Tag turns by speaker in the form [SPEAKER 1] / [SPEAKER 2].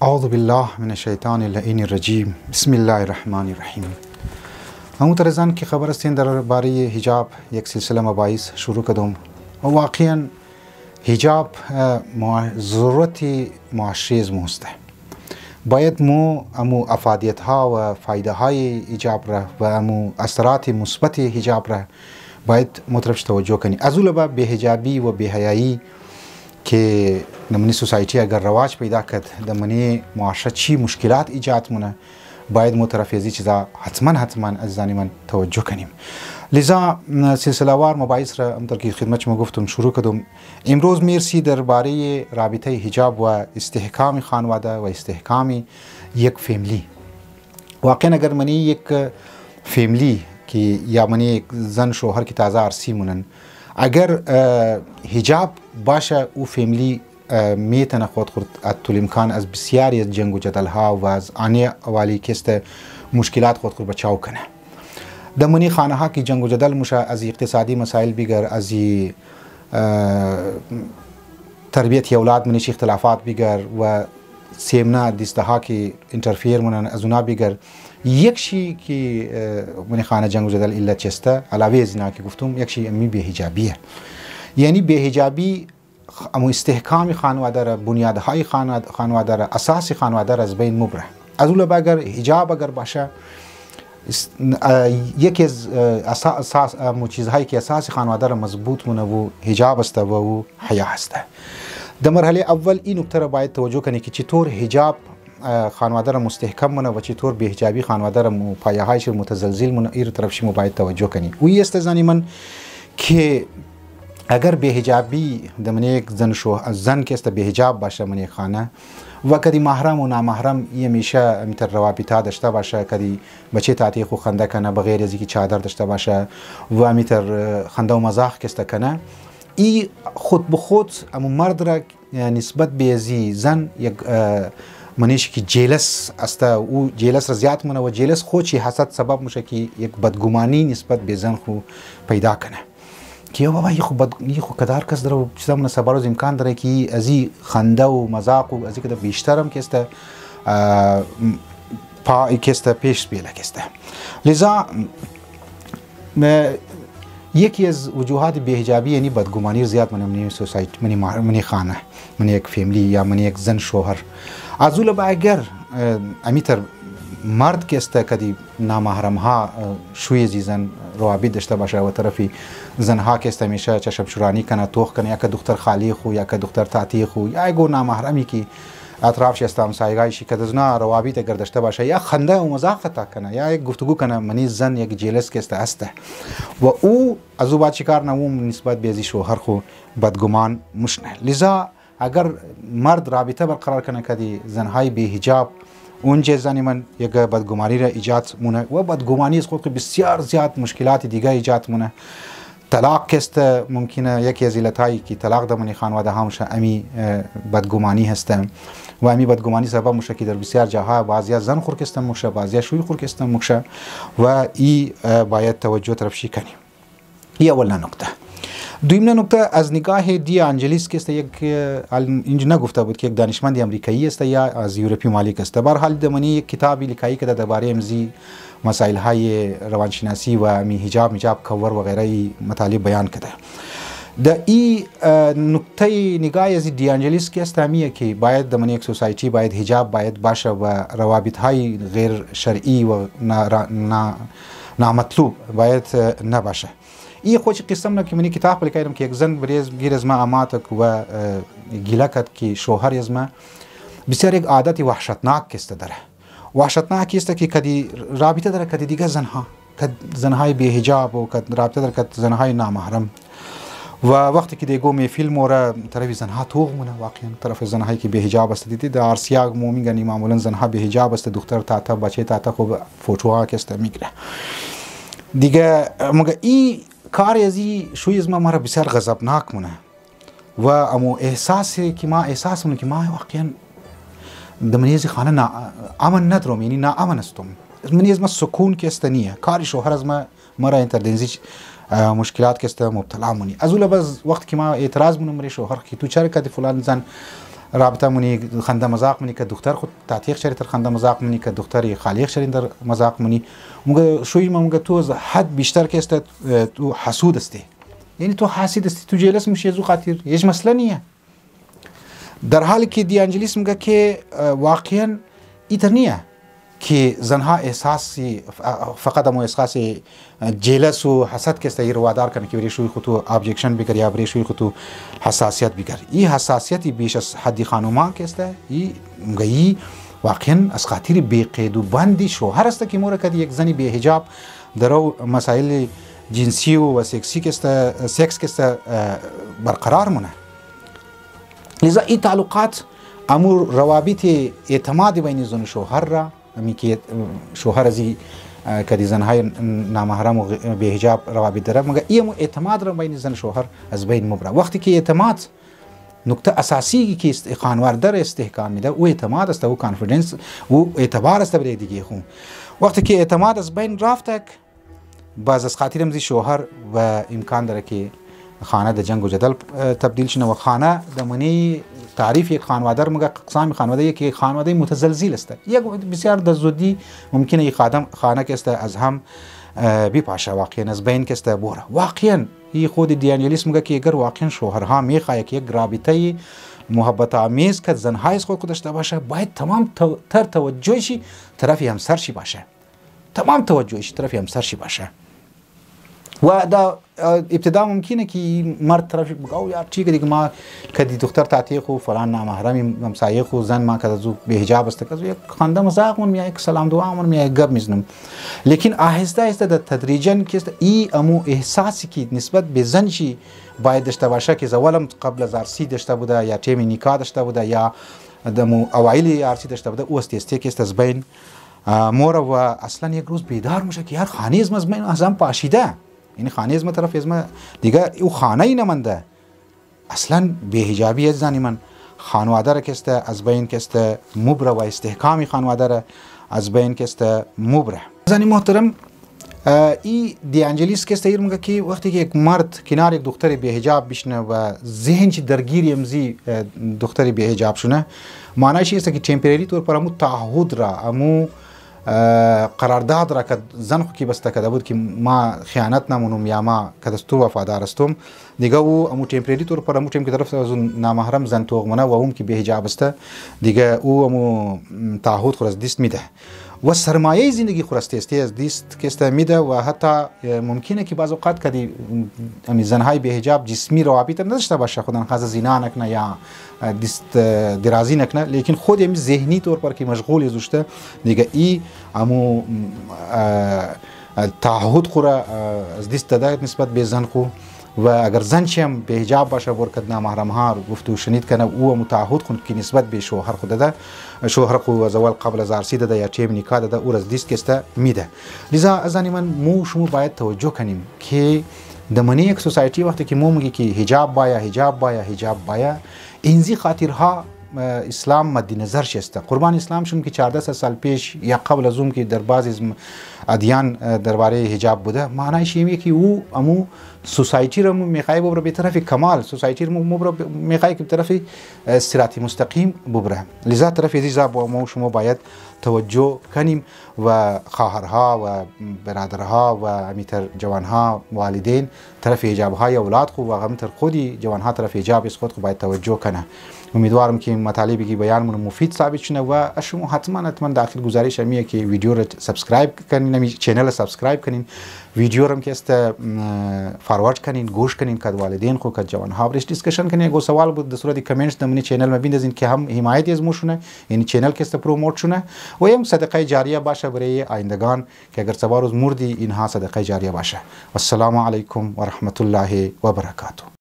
[SPEAKER 1] اعوذ بالله من الشیطان اللعین الرجیم. بسم الله الرحمن الرحیم. محترمان که خبر هستین درباره حجاب یک سلسله مباحث شروع کردم و واقعا حجاب ضرورت معاشری است. باید امو افادیت ها و فایده های حجاب را و امو اثرات مثبت حجاب را باید مطرح توجه کنی. از اون به بی‌حجابی و بی‌حیایی که دمنی سوسایتی اگر رواج پیدا کرد دمنی معاشره چی مشکلات ایجاد مونه باید مطرف ازی چیزا حتما عزیزان من توجه کنیم. لذا سلسله وار مباحث را همطور که خدمت شما گفتم شروع کردم. امروز میرسی درباره رابطه حجاب و استحکام خانواده و استحکام یک فامیلی. واقعا اگر منی یک فامیلی که یا منی یک زن شوهر که تازه عرسی مونن اگر حجاب باشه او فامیلی میتونه خود طول امکان از بسیاری از جنگ و جدل ها و از آنی اوالی کست مشکلات خود بچاو کنه. دمونی خانه ها که جنگ و جدل مشه از اقتصادی مسائل بیگر از تربیت اولاد منیش اختلافات بیگر و سیمنا دیسته ها که انترفیر منن از اونا بیگر یک شی که منی خانه جنگ و جدل الا چسته علاوه از اینا که گفتم یک شی امی بی‌حجابیه. یعنی بی‌حجابی امو استحکام خانواده را بنیادهای خانواده را اساس خانواده را از بین مبره. از اون اگر حجاب اگر باشه یکی از اساس چیزهایی که اساس خانواده را مضبوط مونه و حجاب است و حیا است. در مرحله اول این نکته را باید توجه کنی که چطور حجاب خانواده را مستحکم مونه و چطور بی‌حجابی خانواده را پایه‌هایش متزلزل مونه. این طرفش باید توجه کنی. وی است زنی من که اگر بی‌حجابی دمن یک زن که است بی‌حجاب باشه من یک خانه و کدی محرم و نامحرم یه میشه میتر روابطه داشته باشه کدی بچه تاتی خو خنده کنه بغیر از اینکه چادر داشته باشه و میتر خنده و مزاح کسته کنه ای خود به خود اما مرد را نسبت به ازی زن یک منیش که جلس است او جلس را زیاد منه و جلس خودشی حسد سبب میشه که یک بدگمانی نسبت به زن خو پیدا کنه که بابا یه خو کدار کس داره چیزا مناسبه روز امکان داره که ازی خنده و مذاق و ازی که بیشترم که است پیش بیله که است. لذا یکی از وجوهات بی‌حجابی یعنی بدگمانی زیاد منی سوسایتی منی خانه منی یک فامیلی یا منی یک زن شوهر. از اون اگر امیتر مرد که است کدی نامحرم ها شوی زن روابط داشته باشه و طرفی زن ها که است میشه چشم شورانی کنه توخ کنه یا که دختر خالی خو یا که دختر تاتی خو یا گو نامحرمی که اطرافش است همسایگایش که دزنا روابط اگر داشته باشه یا خنده و مزاح تا کنه یا یک گفتگو کنه منی زن یک جلس که است و او از او بعد چیکار نموم نسبت به ازی شوهر خو بدگمان مشنه. لذا اگر مرد رابطه برقرار کنه کدی زنهای بی‌حجاب اونجا زنی من یک بدگمانی را ایجاد مونه و بدگمانی از خود بسیار زیاد مشکلات دیگه ایجاد مونه. طلاق کست ممکنه یکی از علتایی که طلاق دمنی خانواده ها میشه امی بدگمانی هستن و امی بدگمانی سبب میشه که در بسیار جاها بعضیا زن خور کستن میشه بعضیا شوی خور کستن میشه و ای باید توجه طرفشی کنیم. این اول نکته. دویم نکته از نگاه دی آنجلیس که است یک اینجا نگفته بود که یک دانشمند امریکایی است یا از یورپی مالک است. به هر حال دمنی یک کتابی لیکایی که درباره امزی مسائل های روانشناسی و حجاب کور و غیره مطالب بیان کرده. در این نکته نگاه از دی آنجلیس که است همیه که باید دمنی یک سوسایتی باید حجاب باید باشه و روابط های غیر شرعی و نامطلوب باید نباشه. این خودش قصه من که منی کتاب لیکایم که یک زن بریز گیر از ما اماتک و گیله کرد که شوهر از ما بسیار یک عادت وحشتناک است داره. وحشتناک است که کدی رابطه داره کدی دیگه زنهای بی‌حجاب و کد رابطه داره کد زنهای نامحرم و وقتی که دیگو می فیلم وره طرف زنها توغ مونه واقعا طرف زنهایی که بی‌حجاب است دیدی در آرسیا مومیگنی معمولا زنها بی‌حجاب است دختر تا بچه تا خوب فوتوها که است میگیره دیگه مگه این کار ازی شوی از ما بسیار غضبناک مونه و امو احساسی که ما احساس مونه که ما واقعا دمنی از خانه امن ندارم یعنی نه امن استم منی از ما سکون که استنیه کاری شوهر از ما مرا انتردنزی مشکلات که است مبتلا مونی. از اول باز وقت که ما اعتراض مونم مری شوهر که تو چرا کدی فلان زن رابطه منی خنده مذاق منی که دختر خود تعتیق شری تر خنده مذاق منی که دختری خالیق شری در مذاق منی مگه شوی مگه تو از حد بیشتر که است تو حسود استی، یعنی تو حاسد استی، تو جلس میشی از خاطر هیچ مسئله نیه. در حالی که دی انجلیس میگه که واقعا ایتر نیه که زنها احساسی فقط امو احساس جلس و حسد که است روادار کنه که بریشوی خود تو ابجکشن بگر یا بریشوی خود تو حساسیت بگر. این حساسیتی بیش از حدی خانوما که است این واقعا از خاطر بی قید و بندی شوهر است که مورد که یک زنی بی حجاب درو مسائل جنسی و سکسی که است سکس که است برقرار مونه. لذا این تعلقات امور روابط اعتماد بین زن و شوهر را امی که شوهر ازی که زنهای نامحرم و بی حجاب روابط داره مگر این اعتماد را بین زن و شوهر از بین مبره. وقتی که اعتماد نکته اساسی که خانوار در استحکام میده او اعتماد است و کانفیدنس و اعتبار است برای دیگه خون. وقتی که اعتماد از بین رفت باز از خاطر امزی شوهر و امکان داره که خانه د جنگ و جدل تبدیل شنه و خانه د منی تعریف یک خانواده مگه اقسام خانواده که خانواده متزلزل است. یک بسیار د زودی ممکنه یک خانه که است از هم بیپاشه واقعا از بین که است بوره. واقعا این خود دیانیالیسم میگه که اگر واقعا شوهرها میخواه که یک رابطه محبت آمیز که زنهای از خود داشته باشه باید تمام توجهش طرف همسرش باشه، تمام توجهش طرف همسرش باشه. و دا ابتدا ممکنه که مرد طرف بگه یار چی دیگه ما کدی دختر تعتیق و فلان نامحرم همسایه و زن ما کذا زو به حجاب است کذا یک خنده مذاق من یک سلام دعا من یک گپ میزنم. لیکن آهسته آهسته در تدریجا که ای امو احساسی که نسبت به زن چی باید داشته باشه که زولم قبل از عرسی داشته بوده یا تیم نکاح داشته بوده یا دمو اوایل عرسی داشته بوده او است که است از بین مور و اصلا یک روز بیدار میشه که یار خانه از من ازم پاشیده، این خانه از من طرف از من دیگه او خانه ای نمانده. اصلا به حجابی از زنی من خانواده را که است از بین که است مبره و استحکامی خانواده را از بین که است مبره. زنی محترم ای دی انجلیس که است میگه که وقتی که یک مرد کنار یک دختر به حجاب بشنه و ذهن چی درگیری امزی دختر به حجاب شونه معنیش است که تمپرری طور پر امو تعهد را امو قرارداد را که زن خو کی بسته کده بود که ما خیانت نمونم یا ما کدستو وفادار استم دیگه او امو تمپرری طور پر امو تیم که طرف از نامحرم زن توغمنه و اون که به حجاب است دیگه او امو تعهد خو از دست میده و سرمایه زندگی خو از دست که است میده و حتی ممکنه که بعض اوقات کدی امی زنهای به حجاب جسمی روابط نداشته باشه خودن خاص زنا نکنه یا دست درازی نکنه لیکن خود امی ذهنی طور پر که مشغول زوشته دیگه ای امو تعهد خو را از دست داده نسبت به زن خو و اگر زن چیم به حجاب باشه ورکد نامحرم ها گفتو شنید کنه او متعهد خون که نسبت به شوهر خود داده شوهر خو از اول قبل از عرسی داده یا تیم نکاح داده او از دیست کسته میده. لذا از من مو شما باید توجه کنیم که د منی یک سوسایتی وقتی که مو میگه که حجاب بایا اینزی خاطرها اسلام مد نظر شسته. قربان اسلام شون که 14 سال پیش یا قبل از اون که در بعضی از ادیان درباره حجاب بوده معنیش اینه که او امو سوسایتی رو میخوای ببره به طرف کمال، سوسایتی رو میخوای که به طرف صراط مستقیم ببره. لذا طرف عزیزا ما شما باید توجه کنیم و خواهرها و برادرها و همینطور جوانها والدین طرف حجابهای اولاد خو و همینطور خودی جوانها طرف حجاب از خود خو باید توجه کنه. امیدوارم که مطالبی که بیانمون مفید ثابت شونه و شما حتما داخل گزارش میه که ویدیو رو سابسکرایب کنین، چینل سابسکرایب کنین، ویدیو رو که است فارورد کنین، گوش کنین که والدین خو که جوان ها برش دیسکشن کنین. اگه سوال بود در صورت کامنتس دمونی چینل ما بندازین که هم حمایت از موشونه یعنی چینل که است پروموت شونه و هم صدقه جاریه باشه برای آیندگان که اگر سبا روز مردی اینها صدقه جاریه باشه. والسلام علیکم و رحمت الله و برکاته.